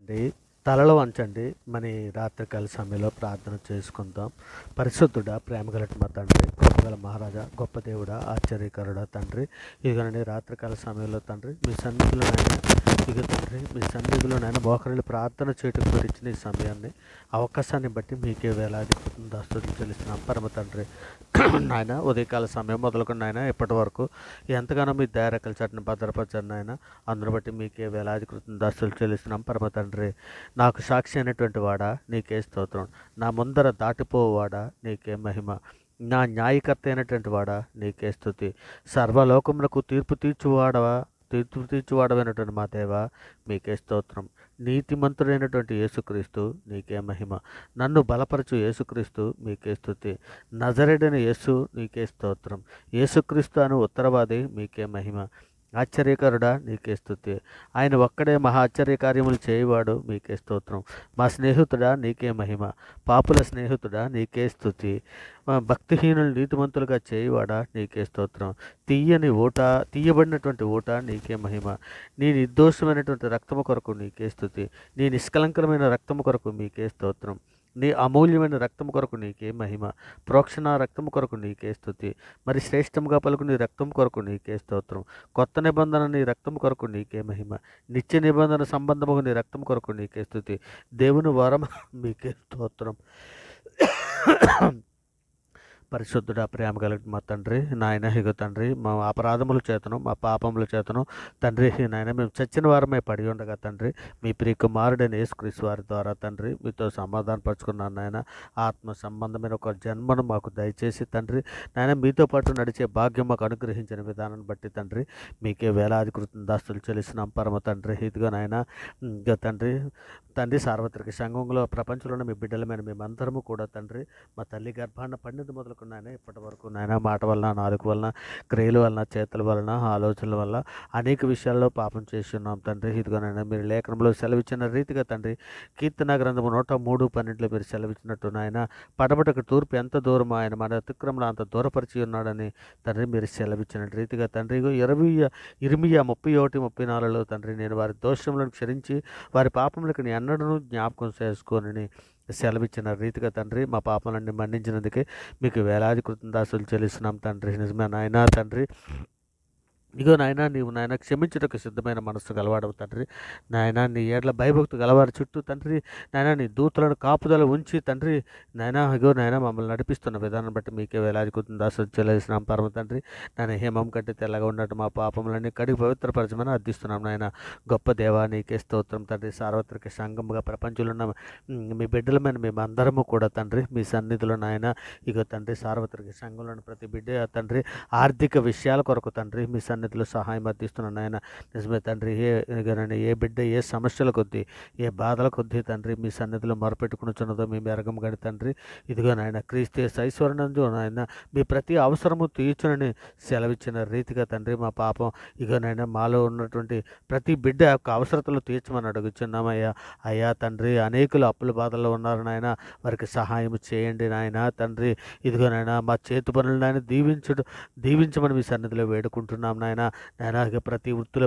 అండి. తలలు వంచండి. మన రాత్రికాల సమయంలో ప్రార్థన చేసుకుందాం. పరిశుద్ధుడా, ప్రేమగలటి మా తండ్రి, కృపగల మహారాజా, గొప్ప దేవుడా, ఆశ్చర్యకరుడా తండ్రి, ఇదిగోనండి రాత్రికాల సమయంలో తండ్రి మీ సన్నిధిలోనైనా ఇక తండ్రి మీ సన్నిధిలోనైనా మోకరిల్లి ప్రార్థన చేయటం గురించిన ఈ సమయాన్ని అవకాశాన్ని బట్టి మీకే వేలాది కృతజ్ఞతాస్తుతులు చెల్లిస్తున్నాం పరమ తండ్రి. నాయన ఉదయకాల సమయం మొదలుకొని నాయన ఇప్పటి వరకు ఎంతగానో మీ దయారెక్కల చాటును భద్రపరచండి నాయన. అందును బట్టి మీకే వేలాది కృతజ్ఞతాస్తుతులు చెల్లిస్తున్నాం పరమ తండ్రి. నాకు సాక్షి అయినటువంటి వాడా నీకే స్తోత్రం. నా ముందర దాటిపోవాడా నీకే మహిమ. నా న్యాయకర్త అయినటువంటి వాడా నీకే స్తుతి. సర్వలోకములకు తీర్పు తీర్చువాడమైనటువంటి మా దేవ మీకే స్తోత్రం. నీతిమంతుడైనటువంటి యేసుక్రీస్తు నీకే మహిమ. నన్ను బలపరచు యేసుక్రీస్తు మీకే స్తుతి. నజరేడైన యేసు నీకే స్తోత్రం. యేసుక్రీస్తు అను ఉత్తరవాది మీకే మహిమ. ఆశ్చర్యకరుడా నీకే స్తుతి. ఆయన ఒక్కడే మహా ఆశ్చర్యకార్యములు చేయవాడు మీకే స్తోత్రం. మా స్నేహితుడా నీకే మహిమ. పాపుల స్నేహితుడా నీకే స్తుతి. భక్తిహీనులు నీతిమంతులుగా చేయవాడా నీకే స్తోత్రం. తీయబడినటువంటి ఊట నీకే మహిమ. నీ నిర్దోషమైనటువంటి రక్తము కొరకు నీకే స్తుతి. నీ నిష్కలంకరమైన రక్తము కొరకు మీకే స్తోత్రం. నీ అమూల్యమైన రక్తము కొరకు నీకే మహిమ. ప్రోక్షణ రక్తము కొరకు నీకే స్తుతి. మరి శ్రేష్టముగా పలుకు నీ రక్తం కొరకు నీకే స్తోత్రం. కొత్త నిబంధన నీ రక్తము కొరకు నీకే మహిమ. నిత్య నిబంధన సంబంధము నీ రక్తం కొరకు నీకే స్తుతి. దేవుని వరం మీకే స్తోత్రం. పరిశుద్ధుడా, ప్రేమ కలిగిన మా తండ్రి, నాయన ఇగో తండ్రి, మా అపరాధముల చేతను మా పాపముల చేతను తండ్రి నాయన మేము చచ్చిన వారమే పడి ఉండగా తండ్రి మీ ప్రియ కుమారుడైన యేసుక్రీస్తు వారి ద్వారా తండ్రి మీతో సమాధాన పరుచుకున్నాను నాయన. ఆత్మ సంబంధమైన ఒక జన్మను మాకు దయచేసి తండ్రి నాయన మీతో పాటు నడిచే భాగ్యం మాకు అనుగ్రహించిన విధానాన్ని బట్టి తండ్రి మీకే వేలాది కృతజ్ఞతాస్తుతులు చెల్లిస్తున్నాం పరమ తండ్రి. ఇదిగో నాయన ఇక తండ్రి సార్వత్రిక సంఘంలో ప్రపంచంలోని మీ బిడ్డలమైన మేమందరము కూడా తండ్రి మా తల్లి గర్భాన పండిత మొదలుకున్నాయన ఇప్పటి వరకు నాయన మాట వలన, నాలుక వలన, క్రియల వలన, చేతుల వలన, ఆలోచనల వల్ల అనేక విషయాల్లో పాపం చేస్తున్నాం తండ్రి. ఇదిగోనైనా మీరు లేఖనంలో సెలవిచ్చిన రీతిగా తండ్రి కీర్తన గ్రంథము 103:12 మీరు సెలవిచ్చినట్టు నాయన పడమటకు తూర్పు ఎంత దూరం ఆయన మన అతిక్రమణ అంత దూరపరిచి ఉన్నాడని తండ్రి మీరు సెలవిచ్చిన రీతిగా తండ్రి ఇర్మియా 31:34 తండ్రి నేను వారి దోషములను క్షమించి వారి పాపములకు నీ అన్నడను జ్ఞాపకం చేసుకోనని సెలవిచ్చిన రీతిగా తండ్రి మా పాపలన్నీ మన్నించినందుకే మీకు వేలాది కృతజ్ఞతాస్తుతులు చెల్లిస్తున్నాం తండ్రి. నిజమే నాయన తండ్రి. ఇగో నాయన నీవు నాయన క్షమించుటకు సిద్ధమైన మనస్సు గలవాడవు తండ్రి. నాయన నీ ఏడ్ల భయభక్తి గలవారి చుట్టూ తండ్రి నాయన నీ దూతలను కాపుదల ఉంచి తండ్రి నాయన ఇగో నాయన మమ్మల్ని నడిపిస్తున్న విధానం బట్టి మీకే వేలాది కృతజ్ఞతాస్తుతులు చెల్లిస్తున్నాం పరమ తండ్రి. నాయన హేమం కంటే తెల్లగా ఉన్నట్టు మా పాపములన్నీ కడిగి పవిత్రపరచమని అర్థిస్తున్నాం నాయన. గొప్ప దేవా నీకే స్తోత్రం తండ్రి. సార్వత్రిక సంఘముగా ప్రపంచంలో ఉన్న మీ బిడ్డలమైన మేమందరము కూడా తండ్రి మీ సన్నిధిలో నాయన ఇగో తండ్రి సార్వత్రిక సంఘంలోని ప్రతి బిడ్డ తండ్రి ఆర్థిక విషయాల కొరకు తండ్రి మీ సన్నిధిలో సహాయం అందిస్తున్నాను ఆయన. నిజమే తండ్రి. ఏ బిడ్డ ఏ సమస్యల కొద్దీ ఏ బాధల కొద్దీ తండ్రి మీ సన్నిధిలో మొరపెట్టుకునిచున్నదో మేము ఎరగం గడి తండ్రి. ఇదిగో నాయన క్రీస్తు ఐశ్వర్యంలో నాయన మీ ప్రతి అవసరము తీర్చునని సెలవిచ్చిన రీతిగా తండ్రి మా పాపం ఇగో నాయన మాలో ఉన్నటువంటి ప్రతి బిడ్డ యొక్క అవసరతలు తీర్చమని అడుగుచున్నామయ్యా. అయ్యా తండ్రి అనేకులు అప్పుల బాధల్లో ఉన్నారు నాయన, వారికి సహాయం చేయండి నాయన తండ్రి. ఇదిగో నాయన మా చేతి పనులు నాయన దీవించమని మీ సన్నిధిలో వేడుకుంటున్నాం నాయన. నాయన ప్రతి వృత్తిలో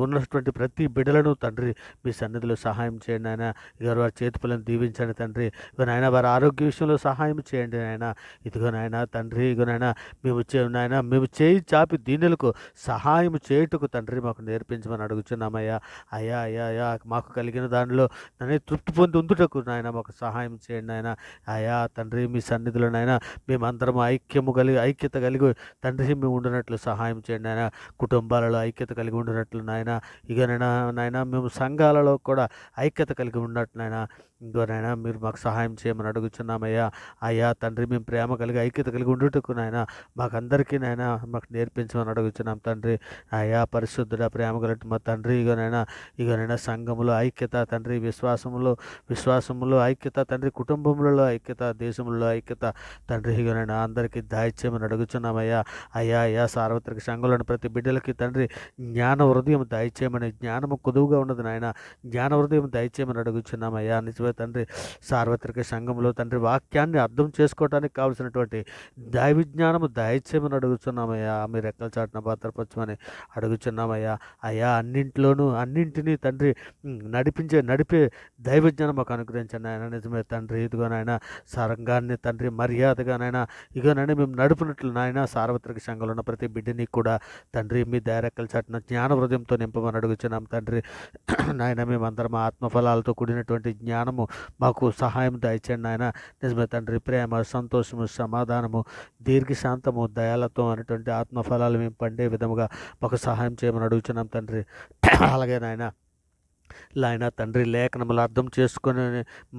ఉన్నటువంటి ప్రతి బిడ్డలను తండ్రి మీ సన్నిధిలో సహాయం చేయండి నాయన. ఇక వారి చేతి పనులను దీవించండి తండ్రి. ఇక నాయన వారి ఆరోగ్య విషయంలో సహాయం చేయండి నాయన. ఇదిగో నాయన తండ్రి ఇగో నాయన మేము చేయి చాపి దీనులకు సహాయం చేయుటకు తండ్రి మాకు నేర్పించమని అడుగుచున్నామయ్యా. అయ్యా అయ్యా అయ్యా మాకు కలిగిన దానిలో నన్ను తృప్తి పొంది ఉందుటకు నాయన మాకు సహాయం చేయండి నాయన. అయ్యా తండ్రి మీ సన్నిధిలో నాయన మేమందరం ఐక్యత కలిగి తండ్రి మేము ఉండినట్లు సహాయం చేయండి నాయన. కుటుంబాలలో ఐక్యత కలిగి ఉండినట్లు నాయన. ఇక నాయన మేము సంఘాలలో కూడా ఐక్యత కలిగి ఉన్నట్లు నాయన. ఇంకో నాయన మీరు మాకు సహాయం చేయమని అడుగుచున్నామయ్యా. అయ్యా తండ్రి మేము ప్రేమ కలిగి ఐక్యత కలిగి ఉండుటకు నాయన మాకందరికీ నాయన మాకు నేర్పించమని అడుగుచున్నాం తండ్రి. అయ్యా పరిశుద్ధుడ ప్రేమ కలిగి మా తండ్రి ఇగనైనా సంఘములో ఐక్యత తండ్రి, విశ్వాసములో ఐక్యత తండ్రి, కుటుంబములలో ఐక్యత, దేశములలో ఐక్యత తండ్రి ఇగనైనా అందరికీ దాయిచ్యమని అడుగుచున్నామయ్యా. అయ్యా అయ్యా సార్వత్రిక సంఘంలోని ప్రతి బిడ్డలకి తండ్రి జ్ఞాన హృదయం దయచేయమని, జ్ఞానము కొదువుగా ఉన్నది నాయన, జ్ఞాన హృదయం దయచేయమని అడుగుచున్నామయ్యా. నిజమే తండ్రి, సార్వత్రిక సంఘంలో తండ్రి వాక్యాన్ని అర్థం చేసుకోవడానికి కావలసినటువంటి దైవ జ్ఞానము దయచేయమని అడుగుచున్నామయ్యా. మీ రెక్కల చాటున భద్రపరచమని అడుగుచున్నామయ్యా. అయ్యా, అన్నింటినీ తండ్రి నడిపే దైవజ్ఞానం మాకు అనుగ్రహించండి ఆయన. నిజమే తండ్రి, ఇదిగోనైనా సంఘాన్ని తండ్రి మర్యాదగానైనా ఇగోనైనా మేము నడుపునట్లు నాయన సార్వత్రిక సంఘంలో ఉన్న ప్రతి బిడ్డని కూడా తండ్రి మీ దయరెక్కల చాటున జ్ఞాన హృదయంతో నింపమని అడుగుచున్నాం తండ్రి. నాయన మేమందరం ఆత్మఫలాలతో కూడినటువంటి జ్ఞానము మాకు సహాయం దయచేయండి నాయన. నిజమే తండ్రి, ప్రేమ, సంతోషము, సమాధానము, దీర్ఘశాంతము, దయాలతో అనేటువంటి ఆత్మఫలాలు మేము పండే విధముగా మాకు సహాయం చేయమని అడుగుచున్నాం తండ్రి. అలాగే నాయన తండ్రి, లేఖనములు అర్థం చేసుకుని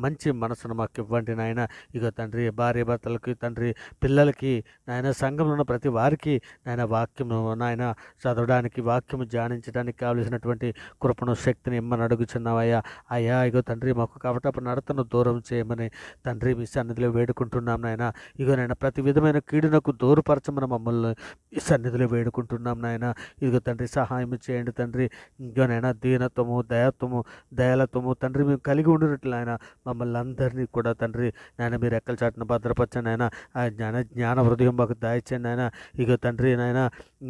మంచి మనసును మాకు ఇవ్వండి నాయన. ఇక తండ్రి, భార్య భర్తలకి తండ్రి, పిల్లలకి నాయన, సంఘంలో ఉన్న ప్రతి వారికి నాయన వాక్యము నాయన చదవడానికి, వాక్యము ధ్యానించడానికి కావలసినటువంటి కృపను, శక్తిని ఇమ్మని అడుగుచున్నావయ్యా. అయ్యా ఇగో తండ్రి, మాకు కపటపు నడతను దూరం చేయమని తండ్రి మీ సన్నిధిలో వేడుకుంటున్నాం నాయన. ఇగో నాయన ప్రతి విధమైన కీడునకు దూరపరచమని మమ్మల్ని ఈ సన్నిధిలో వేడుకుంటున్నాం నాయన. ఇదిగో తండ్రి, సహాయం చేయండి తండ్రి. ఇగోనైనా దీనత్వము, దయాలత్వము తండ్రి మేము కలిగి ఉండినట్లు ఆయన మమ్మల్ని అందరినీ కూడా తండ్రి నాయన మీరు రెక్కల చాటున భద్రపరచండి ఆయన. ఆ జ్ఞాన హృదయం మాకు దయచేయండి ఆయన. ఇక తండ్రి నాయన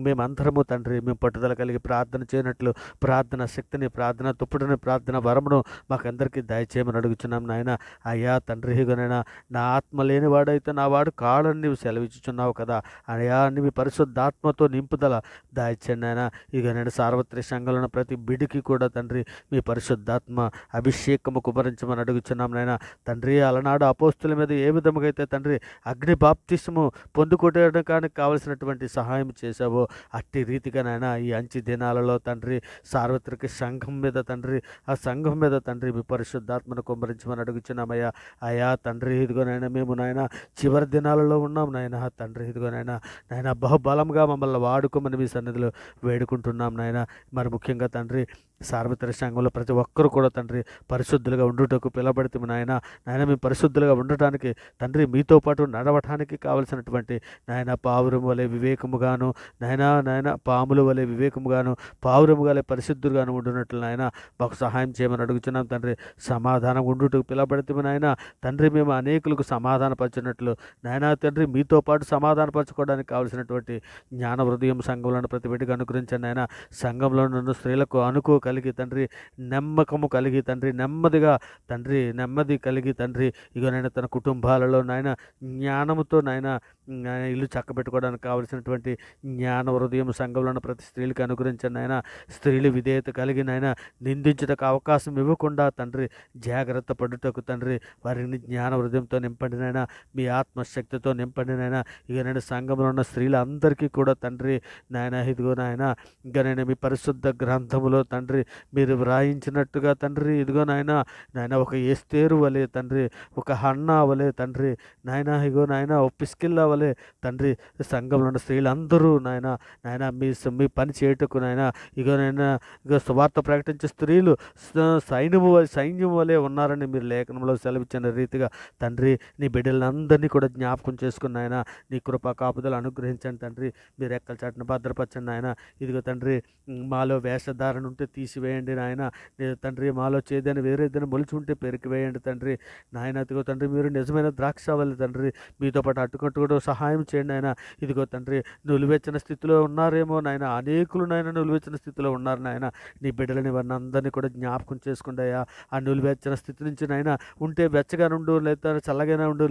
మేమందరము తండ్రి మేము పట్టుదల కలిగి ప్రార్థన చేయనట్లు ప్రార్థన శక్తిని, ప్రార్థన తుప్పుడుని, ప్రార్థన వరమును మాకందరికీ దయచేయమని అడుగుచున్నాం నాయన. అయ్యా తండ్రి, ఇగోనైనా నా ఆత్మ లేని వాడైతే నా వాడు కాడని నీవు సెలవిచ్చుచున్నావు కదా అయ్యా. మీ పరిశుద్ధాత్మతో నింపుదల దయచేయండి ఆయన. ఇక నేను సార్వత్రిక సంఘంలో ఉన్న ప్రతి బిడికి కూడా తండ్రి మీ పరిశుద్ధాత్మ అభిషేకము కుమరించమని అడుగుచున్నాం నాయన. తండ్రి, అలనాడు అపోస్తుల మీద ఏ విధముగా అయితే తండ్రి అగ్ని బాప్తిస్ము పొందుకోవడానికి కావలసినటువంటి సహాయం చేశావో అట్టి రీతిగా నాయన ఈ అంచి దినాలలో తండ్రి సార్వత్రిక సంఘం మీద తండ్రి, ఆ సంఘం మీద తండ్రి మీ పరిశుద్ధాత్మను కుమరించమని అడుగుచున్నామయ్యా. అయ్యా తండ్రి, ఇదిగోనైనా మేము నాయన చివరి దినాలలో ఉన్నాం నాయన. తండ్రి, ఇదిగోనైనా నాయన బహుబలంగా మమ్మల్ని వాడుకోమని మీ సన్నిధిలో వేడుకుంటున్నాం నాయన. మరి ముఖ్యంగా తండ్రి సార్వత్రిక సంఘంలో ప్రతి ఒక్కరు కూడా తండ్రి పరిశుద్ధులుగా ఉండుటకు పిలబడితే నాయన మేము పరిశుద్ధులుగా ఉండటానికి తండ్రి మీతో పాటు నడవటానికి కావలసినటువంటి నాయన పావురం వలె వివేకముగాను నాయన పాముల వలె వివేకముగాను పావురము వలె పరిశుద్ధులుగాను ఉండునట్లు నాయన మాకు సహాయం చేయమని అడుగుచున్నాం తండ్రి. సమాధానం ఉండుటకు పిలబడితే నాయన తండ్రి మేము అనేకులకు సమాధానపరిచినట్లు నాయన తండ్రి మీతో పాటు సమాధానపరచుకోవడానికి కావలసినటువంటి జ్ఞాన హృదయం సంఘంలో ప్రతి బిడ్డకు అనుగ్రహించండి నాయన. సంఘంలో ఉన్న స్త్రీలకు కలిగి తండ్రి నమ్మకము కలిగి తండ్రి నెమ్మది కలిగి తండ్రి ఇగోనైనా తన కుటుంబాలలో నాయన జ్ఞానముతో నాయన ఇల్లు చక్కబెట్టుకోవడానికి కావలసినటువంటి జ్ఞాన హృదయం సంఘంలో ఉన్న ప్రతి స్త్రీలకు అనుగ్రహించండి ఆయన. స్త్రీలు విధేయత కలిగి నాయన నిందించుటకు అవకాశం ఇవ్వకుండా తండ్రి జాగ్రత్త పడుటకు తండ్రి వారిని జ్ఞాన హృదయంతో నింపండి నాయన. మీ ఆత్మశక్తితో నింపండి నాయన. ఇక నేను సంఘంలో ఉన్న స్త్రీలందరికీ కూడా తండ్రి నాయన ఇదిగో నాయన ఇంకా నేను మీ పరిశుద్ధ గ్రంథములో తండ్రి మీరు వ్రాయించినట్టుగా తండ్రి ఇదిగో నాయన ఒక ఎస్తేరు వలె తండ్రి, ఒక హన్నా వలె తండ్రి ఇగో ఒక పిస్కిల్లా వలె తండ్రి సంఘంలో ఉన్న స్త్రీలందరూ నాయన మీ పని చేయటకు ఇగో సువార్త ప్రకటించే స్త్రీలు సైన్యం వలె ఉన్నారని మీరు లేఖనంలో సెలవిచ్చిన రీతిగా తండ్రి నీ బిడ్డలందరినీ కూడా జ్ఞాపకం చేసుకుని ఆయన నీ కృపా కాపుదలు అనుగ్రహించండి తండ్రి. మీరు ఎక్కల చాటున భద్రపరచండి ఆయన. ఇదిగో తండ్రి మాలో వేషధారణ ఉంటే తీసివేయండి నాయన. తండ్రి మాలో చేదని వేరేదని మొలిచి ఉంటే పెరికివేయండి తండ్రి నాయన. ఇదిగో తండ్రి మీరు నిజమైన ద్రాక్షావల్లి తండ్రి మీతో పాటు అట్టుకుంటూ కూడా సహాయం చేయండి ఆయన. ఇదిగో తండ్రి నులివెచ్చిన స్థితిలో ఉన్నారేమో నాయన, అనేకులు నాయన నులివెచ్చిన స్థితిలో ఉన్నారు నాయన. నీ బిడ్డలని వారిని అందరినీ కూడా జ్ఞాపకం చేసుకుంటాయా. ఆ నులివెచ్చిన స్థితి నుంచి నాయన ఉంటే వెచ్చగా ఉండు, లేదా చల్లగానే ఉండు,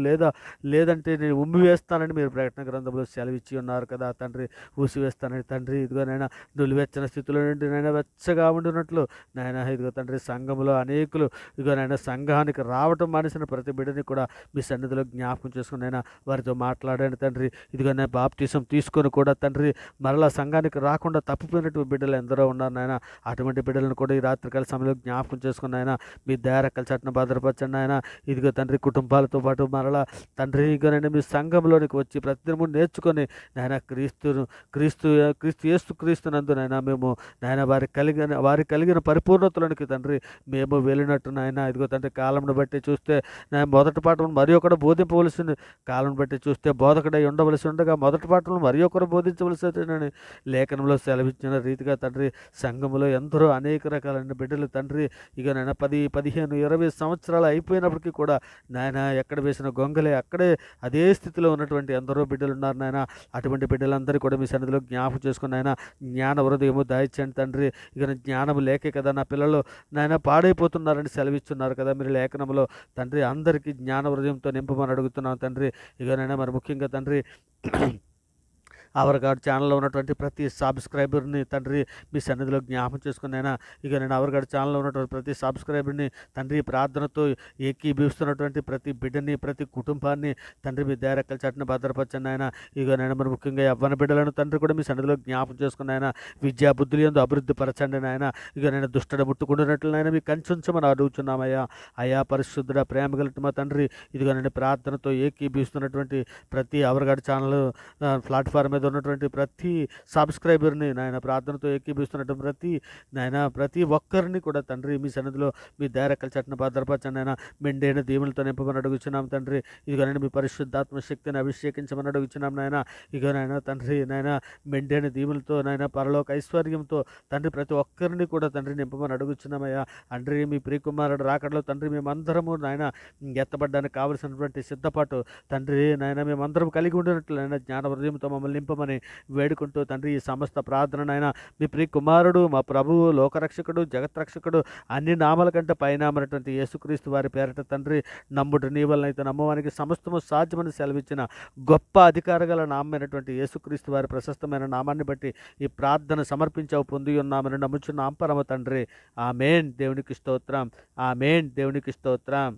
లేదంటే నేను ఉమ్మి వేస్తానని మీరు ప్రకటన గ్రంథంలో సెలవిచ్చి ఉన్నారు కదా తండ్రి. ఊసి వేస్తానని తండ్రి ఇదిగో నాయన నులివెచ్చిన స్థితిలో నుండి నాయన వెచ్చగా ఉండినట్లు నాయన ఇదిగో తండ్రి సంఘంలో అనేకులు ఇదిగో నాయన సంఘానికి రావటం మానేసిన ప్రతి బిడ్డని కూడా మీ సన్నిధిలో జ్ఞాపకం చేసుకుని నాయన వారితో మాట్లాడండి తండ్రి. ఇదిగో నేను బాప్తిసం తీసుకొని కూడా తండ్రి మరలా సంఘానికి రాకుండా తప్పిపోయినటువంటి బిడ్డలు ఎందరో ఉన్నారు నాయన. అటువంటి బిడ్డలను కూడా ఈ రాత్రికాల సమయంలో జ్ఞాపకం చేసుకుని ఆయన మీ దయారెక్కల చాటున భద్రపరచండి ఆయన. ఇదిగో తండ్రి కుటుంబాలతో పాటు మరలా తండ్రి ఇగోనైనా మీ సంఘంలోనికి వచ్చి ప్రతిదినము నేర్చుకొని నాయన క్రీస్తు యేసుక్రీస్తునందు నాయన మేము నాయన వారికి వారి కలిగిన పరిపూర్ణతలోనికి తండ్రి మేము వెళ్ళినట్టు నాయన ఇదిగో తండ్రి కాలంను బట్టి చూస్తే మొదటి పాఠం మరి ఒకడు బోధింపవలసింది, కాలం బట్టి చూస్తే బోధకుడై ఉండవలసి ఉండగా మొదటి పాఠంలో మరి ఒకరు బోధించవలసినని లేఖనంలో సెలవిచ్చిన రీతిగా తండ్రి సంఘములో ఎందరో అనేక రకాలైన బిడ్డలు తండ్రి ఇక నాయన 10, 15, 20 సంవత్సరాలు అయిపోయినప్పటికీ కూడా నాయన ఎక్కడ వేసిన గొంగలే అక్కడే అదే స్థితిలో ఉన్నటువంటి ఎందరో బిడ్డలు ఉన్నారు నాయన. అటువంటి బిడ్డలందరూ కూడా మీ సన్నిధిలో జ్ఞాపకం చేసుకుని నాయన జ్ఞాన హృదయము దయచేయండి తండ్రి. ఇక జ్ఞానం లేకే కదా నా పిల్లలు నాయన పాడైపోతున్నారని సెలవిస్తున్నారు కదా మీరు లేఖనంలో తండ్రి. అందరికీ జ్ఞాన హృదయంతో నింపమని అడుగుతున్నాం తండ్రి. ఇక నాయన మరి ముఖ్యంగా తండ్రి అవర్ గాడ్ ఛానల్లో ఉన్నటువంటి ప్రతి సబ్స్క్రైబర్ని తండ్రి మీ సన్నిధిలో జ్ఞాపకం చేసుకున్నైనా ఇక నేను అవర్ గాడ్ ఛానల్లో ఉన్నటువంటి ప్రతి సబ్స్క్రైబర్ని తండ్రి ప్రార్థనతో ఏకీభవిస్తున్నటువంటి ప్రతి బిడ్డని ప్రతి కుటుంబాన్ని తండ్రి మీ దయరెక్కల చాటున భద్రపరచండి ఆయన. ఇక నేను మరి ముఖ్యంగా యవ్వన బిడ్డలను తండ్రి కూడా మీ సన్నిధిలో జ్ఞాపకం చేసుకున్న ఆయన విద్యా బుద్ధులు యందు అభివృద్ధి పరచండి నాయన. ఇక నేను దుష్టడ ముట్టుకుంటున్నట్లు నాయన మీ కంచుంచమని అడుగుతున్నామయ్యా. అయా పరిశుద్ధుడ ప్రేమ కలిగిన మా తండ్రి ఇదిగో నేను ప్రార్థనతో ఏకీభవిస్తున్నటువంటి ప్రతి అవర్ గాడ్ ఛానల్ ప్లాట్ఫామ్ మీద ఉన్నటువంటి ప్రతి సబ్స్క్రైబర్ని నాయన ప్రార్థనతో ఏకీభవిస్తున్నటువంటి ప్రతి ఒక్కరిని కూడా తండ్రి మీ సన్నిధిలో మీ దయరెక్కల చాటున భద్రపరచండి నాయన. మెండైన దీవులతో నింపమని అడుగుచున్నాం తండ్రి. ఇదిగోనండి మీ పరిశుద్ధాత్మ శక్తిని అభిషేకించమని అడుగుచున్నాం నాయన. ఇక నాయన తండ్రి నాయన మెండైన దీవులతో నాయన పరలోక ఐశ్వర్యంతో తండ్రి ప్రతి ఒక్కరిని కూడా తండ్రి నింపమని అడుగుచున్నామయ్యా. తండ్రి మీ ప్రియకుమారుడు రాకడలో తండ్రి మేమందరము నాయన ఎత్తబడ్డానికి కావలసినటువంటి సిద్ధపాటు తండ్రి నాయన మేమందరం కలిగి ఉండినట్లు నాయన జ్ఞాన హృదయంతో మమ్మల్ని నింపమని వేడుకుంటూ తండ్రి ఈ సమస్త ప్రార్థన నాయన మీ ప్రియ కుమారుడు మా ప్రభువు లోకరక్షకుడు జగత్రక్షకుడు అన్ని నామాల కంటే పైనామైనటువంటి యేసుక్రీస్తు వారి పేరట తండ్రి నమ్ముడు నీ వలన అయితే నమ్మవానికి సమస్తము సాధ్యమని సెలవిచ్చిన గొప్ప అధికార గల నామైనటువంటి యేసుక్రీస్తు వారి ప్రశస్తమైన నామాన్ని బట్టి ఈ ప్రార్థన సమర్పించావు పొంది ఉన్నామని నమ్ముచున్నాం పరమ తండ్రి. ఆమేన్. దేవునికి స్తోత్రం. ఆమేన్. దేవునికి స్తోత్రం.